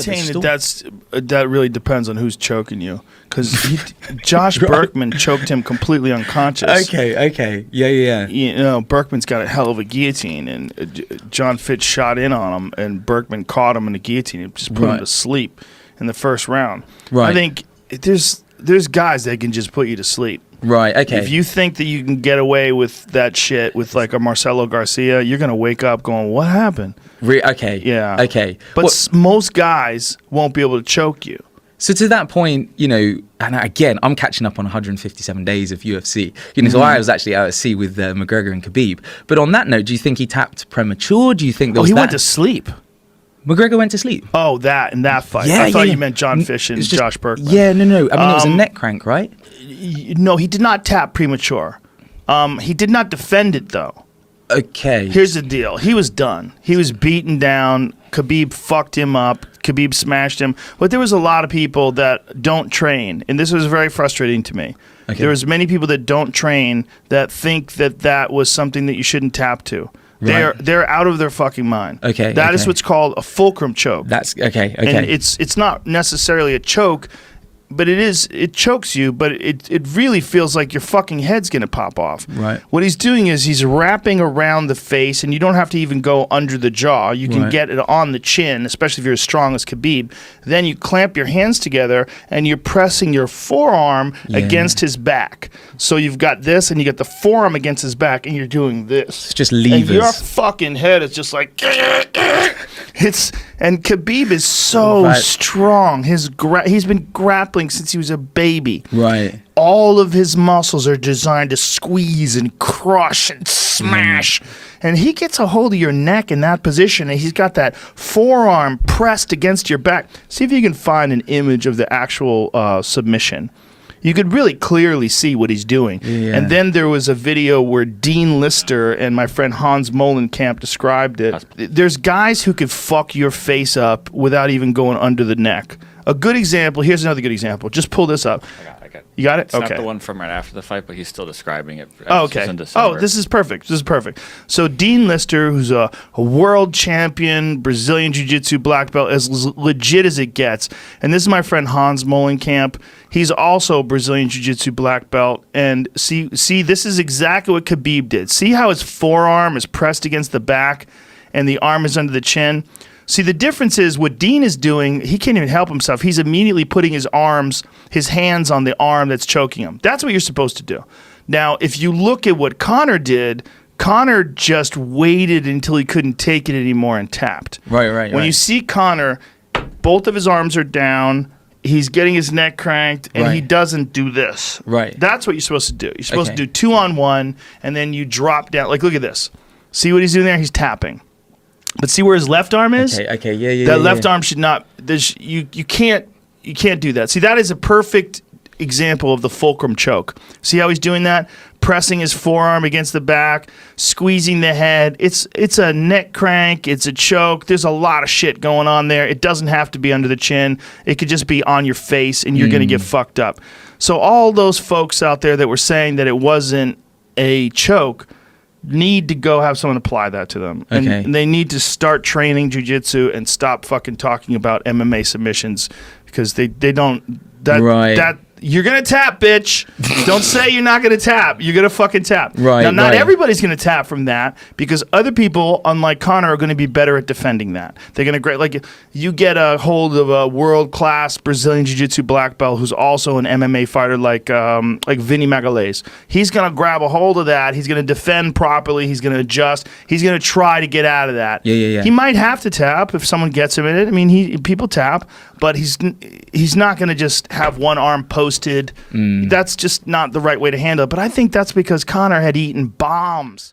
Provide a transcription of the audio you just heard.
maintain that really depends on who's choking you, because Josh Berkman choked him completely unconscious. Okay, yeah. You know, Berkman's got a hell of a guillotine, and John Fitch shot in on him, and Berkman caught him in the guillotine and just put him to sleep in the first round. Right. I think there's guys that can just put you to sleep. Right, okay. If you think that you can get away with that shit with like a Marcelo Garcia, you're going to wake up going, what happened? Okay. Yeah. Okay. But most guys won't be able to choke you. So to that point, you know, and again, I'm catching up on 157 days of UFC. You know, so I was actually out at sea with McGregor and Khabib. But on that note, do you think he tapped premature? Do you think there was he went to sleep. McGregor went to sleep? Oh, in that fight. Yeah, I thought you meant John Fish and Josh Berkman. Yeah, no. I mean, it was a neck crank, right? No, he did not tap premature. He did not defend it, though. Okay. Here's the deal. He was done. He was beaten down. Khabib fucked him up. Khabib smashed him. But there was a lot of people that don't train, and this was very frustrating to me. Okay. There was many people that don't train that think that was something that you shouldn't tap to. Right. They're out of their fucking mind. Okay. That is what's called a fulcrum choke. That's okay. And it's not necessarily a choke, but it chokes you, but it really feels like your fucking head's gonna pop off. Right. What he's doing is he's wrapping around the face, and you don't have to even go under the jaw. You can get it on the chin, especially if you're as strong as Khabib. Then you clamp your hands together and you're pressing your forearm against his back. So you've got this, and you get the forearm against his back, and you're doing this. It's just levers. And your fucking head is just like and Khabib is so strong. He's been grappling since he was a baby. Right. All of his muscles are designed to squeeze and crush and smash. And he gets a hold of your neck in that position, and he's got that forearm pressed against your back. See if you can find an image of the actual submission. You could really clearly see what he's doing. Yeah. And then there was a video where Dean Lister and my friend Hans Molenkamp described it. There's guys who could fuck your face up without even going under the neck. A good example, here's another good example. Just pull this up. I got it. You got it? It's okay. not the one from right after the fight, but he's still describing it. Oh, okay. Oh, this is perfect. This is perfect. So Dean Lister, who's a world champion Brazilian Jiu-Jitsu black belt, as legit as it gets. And this is my friend Hans Molenkamp. He's also Brazilian Jiu-Jitsu black belt. And see, this is exactly what Khabib did. See how his forearm is pressed against the back and the arm is under the chin? See, the difference is what Dean is doing, he can't even help himself. He's immediately putting his hands on the arm that's choking him. That's what you're supposed to do. Now, if you look at what Conor did, Conor just waited until he couldn't take it anymore and tapped. Right. When you see Conor, both of his arms are down, he's getting his neck cranked, and he doesn't do this. Right. That's what you're supposed to do. You're supposed to do 2-on-1, and then you drop down. Like, look at this. See what he's doing there? He's tapping. But see where his left arm is? Okay, yeah. That left arm should not. You can't do that. See, that is a perfect example of the fulcrum choke. See how he's doing that? Pressing his forearm against the back, squeezing the head. It's a neck crank. It's a choke. There's a lot of shit going on there. It doesn't have to be under the chin. It could just be on your face, and you're going to get fucked up. So all those folks out there that were saying that it wasn't a choke need to go have someone apply that to them. And they need to start training jiu-jitsu and stop fucking talking about MMA submissions, because they don't that you're gonna tap, bitch. Don't say you're not gonna tap. You're gonna fucking tap. Right. Now, not everybody's gonna tap from that, because other people, unlike Conor, are gonna be better at defending that. They're gonna like you get a hold of a world-class Brazilian Jiu-Jitsu black belt who's also an MMA fighter, like Vinny Magalhães. He's gonna grab a hold of that. He's gonna defend properly. He's gonna adjust. He's gonna try to get out of that. Yeah. He might have to tap if someone gets him in it. I mean, people tap, but he's not gonna just have one arm posted. That's just not the right way to handle it. But I think that's because Conor had eaten bombs.